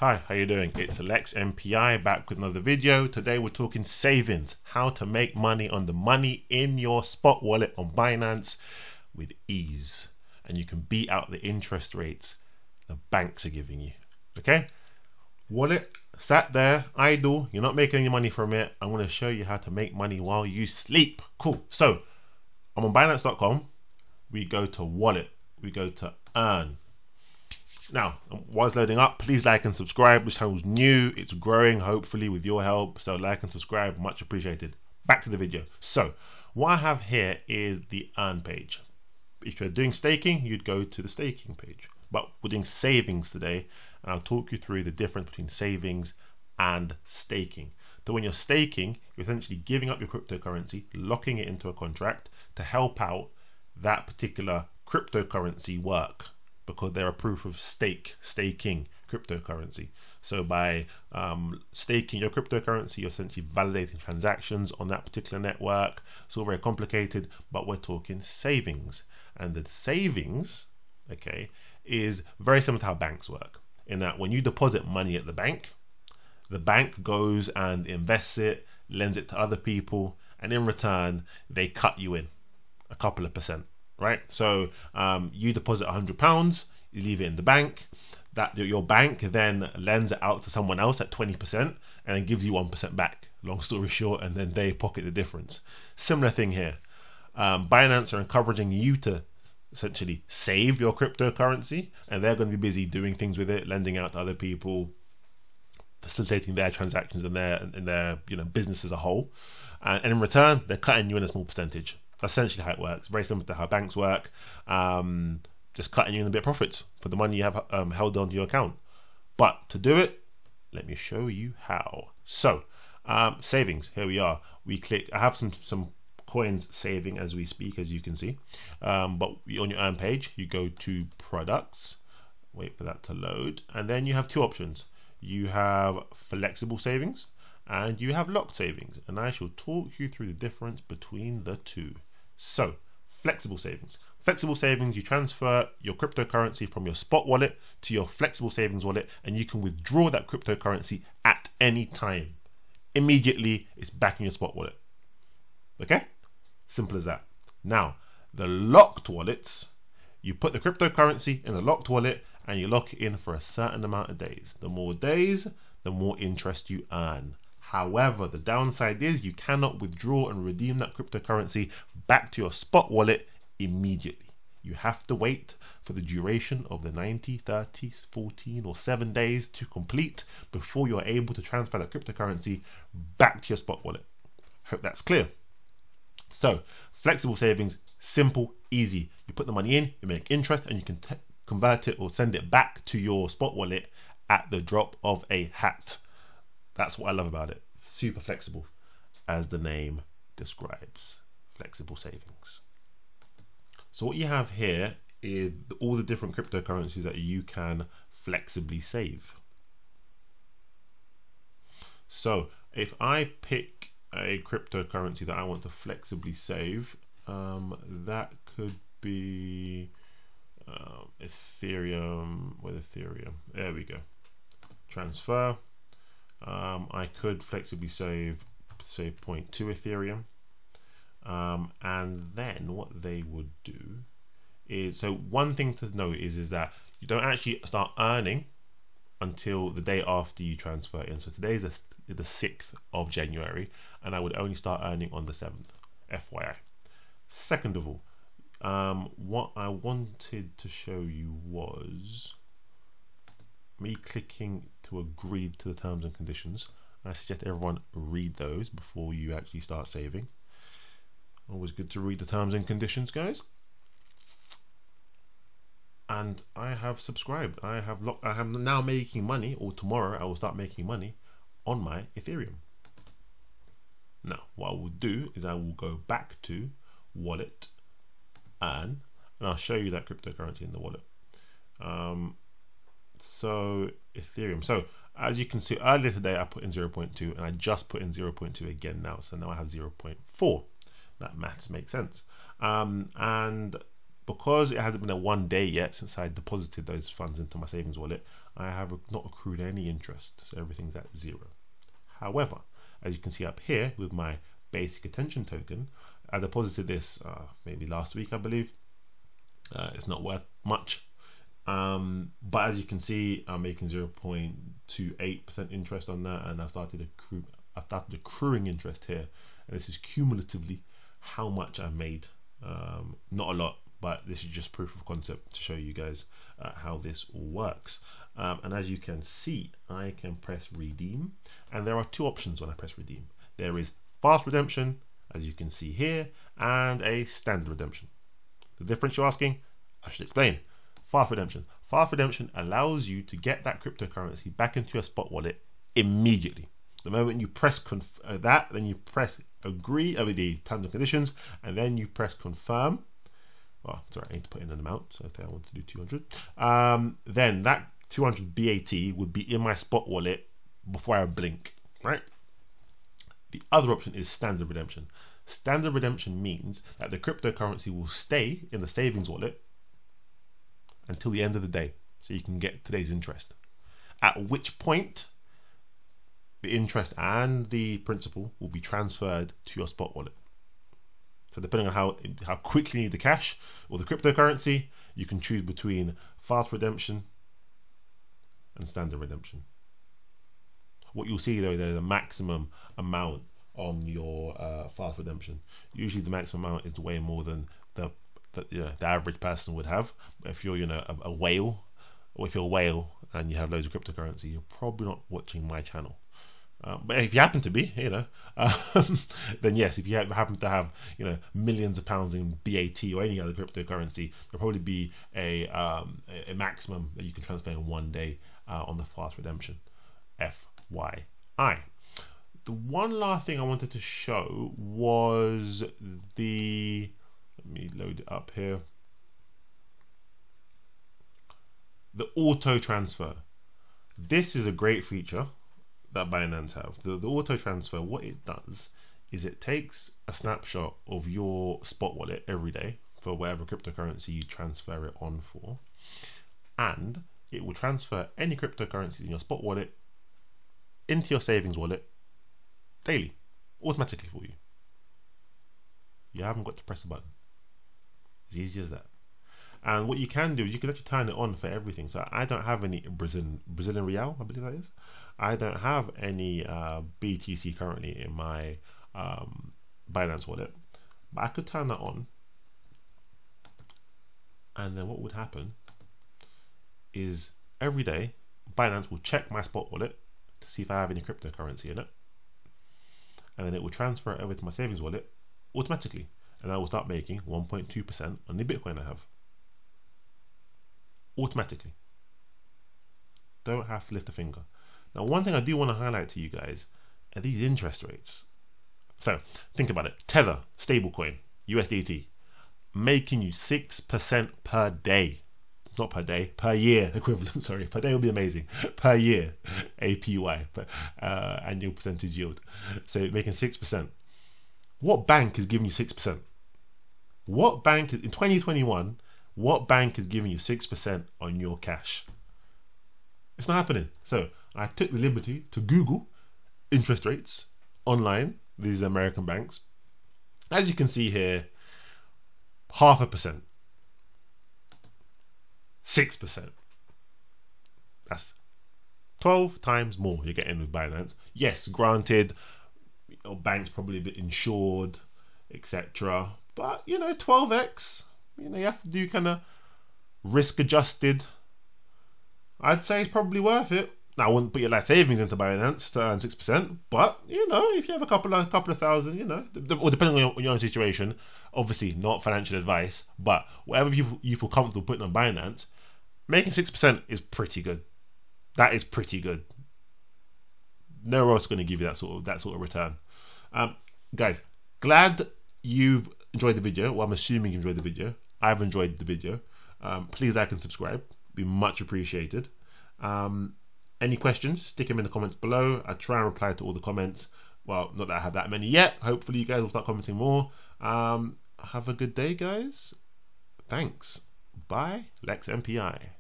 Hi, how you doing? It's Alex MPI back with another video. Today we're talking savings, how to make money on the money in your spot wallet on Binance with ease. And you can beat out the interest rates the banks are giving you. Okay? Wallet sat there, idle, you're not making any money from it. I'm going to show you how to make money while you sleep. Cool. So I'm on Binance.com. We go to wallet. We go to earn. Now, while it's loading up, please like and subscribe. This channel's new, it's growing, hopefully with your help. So like and subscribe, much appreciated. Back to the video. So what I have here is the earn page. If you're doing staking, you'd go to the staking page. But we're doing savings today, and I'll talk you through the difference between savings and staking. So when you're staking, you're essentially giving up your cryptocurrency, locking it into a contract to help out that particular cryptocurrency work, because they're a proof of staking cryptocurrency. So by staking your cryptocurrency, you're essentially validating transactions on that particular network. It's all very complicated, but we're talking savings. And the savings, okay, is very similar to how banks work, in that when you deposit money at the bank goes and invests it, lends it to other people, and in return, they cut you in a couple of percent. Right, so you deposit £100, you leave it in the bank. That your bank then lends it out to someone else at 20% and then gives you 1% back. Long story short, and then they pocket the difference. Similar thing here. Binance are encouraging you to essentially save your cryptocurrency, and they're going to be busy doing things with it, lending out to other people, facilitating their transactions and their business as a whole. And in return, they're cutting you in a small percentage. That's essentially how it works. Very similar to how banks work. Just cutting you in a bit of profits for the money you have held onto your account. But to do it, let me show you how. So savings, here we are. We click, I have some coins saving as we speak, as you can see. But on your earn page, you go to products, wait for that to load. And then you have two options. You have flexible savings and you have locked savings. And I shall talk you through the difference between the two. So, flexible savings. Flexible savings, you transfer your cryptocurrency from your spot wallet to your flexible savings wallet, and you can withdraw that cryptocurrency at any time. Immediately, it's back in your spot wallet. Okay? Simple as that. Now, the locked wallets, you put the cryptocurrency in the locked wallet and you lock it in for a certain amount of days. The more days, the more interest you earn. However, the downside is you cannot withdraw and redeem that cryptocurrency back to your spot wallet immediately. You have to wait for the duration of the 90, 30, 14 or 7 days to complete before you're able to transfer that cryptocurrency back to your spot wallet. Hope that's clear. So, flexible savings, simple, easy. You put the money in, you make interest, and you can convert it or send it back to your spot wallet at the drop of a hat. That's what I love about it. Super flexible, as the name describes. Flexible savings. So what you have here is all the different cryptocurrencies that you can flexibly save. So if I pick a cryptocurrency that I want to flexibly save, that could be Ethereum. With Ethereum, there we go. Transfer. I could flexibly save 0.2 Ethereum, and then what they would do is, so one thing to note is that you don't actually start earning until the day after you transfer in. So today is the 6th of January, and I would only start earning on the 7th, FYI. Second of all, what I wanted to show you was me clicking to agree to the terms and conditions. I suggest everyone read those before you actually start saving. Always good to read the terms and conditions, guys. And I have subscribed. I am now making money, or tomorrow I will start making money on my Ethereum. Now, what I will do is I will go back to wallet, and I'll show you that cryptocurrency in the wallet. So Ethereum. So as you can see, earlier today I put in 0.2 and I just put in 0.2 again now. So now I have 0.4. That maths makes sense. And because it hasn't been a 1 day yet since I deposited those funds into my savings wallet, I have not accrued any interest, so everything's at 0. However, as you can see up here with my basic attention token, I deposited this maybe last week, I believe. It's not worth much, but as you can see, I'm making 0.28% interest on that, and I've started accruing interest here, and this is cumulatively how much I've made. Not a lot, but this is just proof of concept to show you guys how this all works. And as you can see, I can press redeem, and there are two options when I press redeem. There is fast redemption, as you can see here, and a standard redemption. The difference, you're asking? I should explain. Fast redemption. Fast redemption allows you to get that cryptocurrency back into your spot wallet immediately. The moment you press that, then you press agree over the terms and conditions, and then you press confirm. Well, sorry, I need to put in an amount, so I want to do 200. Then that 200 BAT would be in my spot wallet before I blink, right? The other option is standard redemption. Standard redemption means that the cryptocurrency will stay in the savings wallet until the end of the day, so you can get today's interest. At which point, the interest and the principal will be transferred to your spot wallet. So depending on how quickly you need the cash or the cryptocurrency, you can choose between fast redemption and standard redemption. What you'll see though, there's a maximum amount on your fast redemption. Usually the maximum amount is way more than the average person would have. But if you're a whale, or if you're a whale and you have loads of cryptocurrency, you're probably not watching my channel. But if you happen to be, then yes, if you happen to have millions of pounds in BAT or any other cryptocurrency, there'll probably be a maximum that you can transfer in 1 day on the fast redemption. FYI. The one last thing I wanted to show was let me load it up here. The auto transfer. This is a great feature that Binance have. The auto transfer, what it does is it takes a snapshot of your spot wallet every day for whatever cryptocurrency you transfer it on for, and it will transfer any cryptocurrencies in your spot wallet into your savings wallet daily, automatically for you. You haven't got to press a button. As easy as that. And what you can do is you can actually turn it on for everything. So I don't have any Brazilian real, I believe that is. I don't have any BTC currently in my Binance wallet, but I could turn that on, and then what would happen is every day Binance will check my spot wallet to see if I have any cryptocurrency in it, and then it will transfer it over to my savings wallet automatically, and I will start making 1.2% on the Bitcoin I have. Automatically. Don't have to lift a finger. Now, one thing I do want to highlight to you guys are these interest rates. So think about it. Tether, stablecoin, USDT, making you 6% per day. Not per day, per year equivalent, sorry. Per day would be amazing. Per year, APY, annual percentage yield. So making 6%. What bank is giving you 6%? What bank, in 2021, what bank is giving you 6% on your cash? It's not happening. So I took the liberty to Google interest rates online, these American banks. As you can see here, 0.5%, 6%. That's 12 times more you're getting with Binance. Yes, granted, banks probably a bit insured, etc. But 12x. You have to do kind of risk adjusted. I'd say it's probably worth it. Now, I wouldn't put your life savings into Binance to earn 6%, but if you have a couple of thousand, or depending on your own situation, obviously not financial advice, but whatever you feel comfortable putting on Binance, making 6% is pretty good. That is pretty good. Nowhere else is going to give you that sort of return. Guys, glad you've enjoyed the video. Well, I'm assuming you enjoyed the video. I've enjoyed the video. Please like and subscribe. Be much appreciated. Any questions, stick them in the comments below. I try and reply to all the comments. Well, not that I have that many yet. Hopefully you guys will start commenting more. Have a good day, guys. Thanks. Bye, Lex MPI.